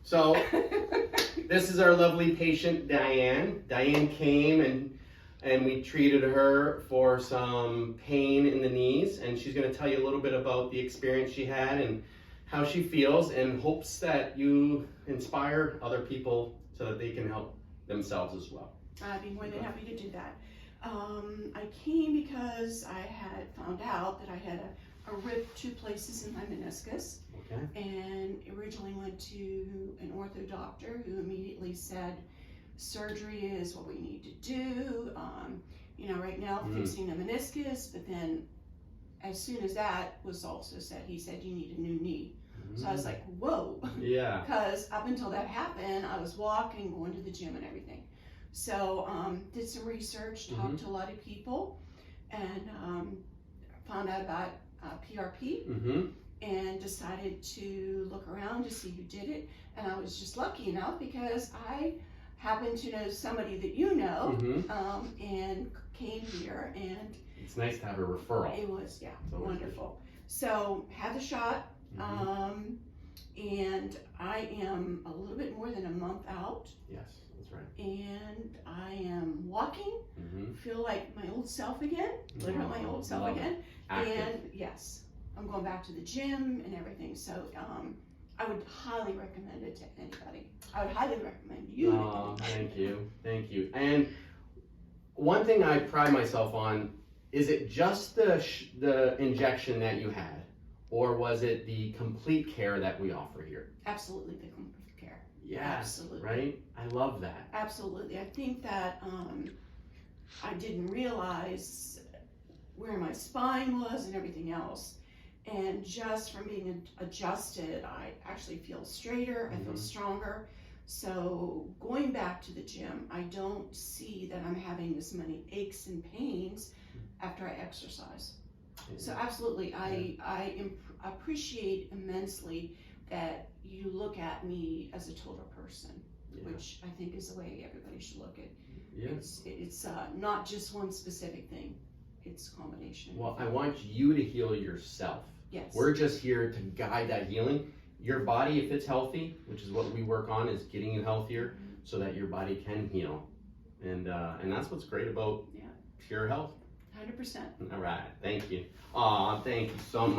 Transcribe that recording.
So this is our lovely patient, Diane. Diane came and we treated her for some pain in the knees, and she's going to tell you a little bit about the experience she had and how she feels, and hopes that you inspire other people so that they can help themselves as well. I'd be more than happy to do that. I came because I had found out that I had a rip 2 places in my meniscus. Okay. And originally went to an ortho doctor who immediately said, surgery is what we need to do. Right now fixing a meniscus, but then as soon as that was also said, he said, you need a new knee. So I was like, whoa. Yeah. Because up until that happened, I was walking, going to the gym and everything. So did some research, talked to a lot of people, and found out about PRP, and decided to look around to see who did it. And I was just lucky enough because I happen to know somebody that you know, and came here, and it's nice to have a referral. it was, wonderful. So had the shot, and I am a little bit more than a month out. Yes, that's right. And I am walking, feel like my old self again, literally my old self again. Active. And yes, I'm going back to the gym and everything. So I would highly recommend it to anybody. I would highly recommend you. Oh, thank you, thank you. And one thing I pride myself on, is it just the injection that you had, or was it the complete care that we offer here? Absolutely the complete care. Yes, absolutely. Right? I love that. Absolutely. I think that I didn't realize where my spine was and everything else. And just from being adjusted, I actually feel straighter, I feel stronger. So going back to the gym, I don't see that I'm having as many aches and pains after I exercise. So absolutely, I appreciate immensely that you look at me as a total person, which I think is the way everybody should look at. It's not just one specific thing, it's a combination. Well, I want you to heal yourself. Yes. We're just here to guide that healing. Your body, if it's healthy, which is what we work on, is getting you healthier so that your body can heal. And that's what's great about pure health. 100%. All right, thank you. Aw, thank you so much.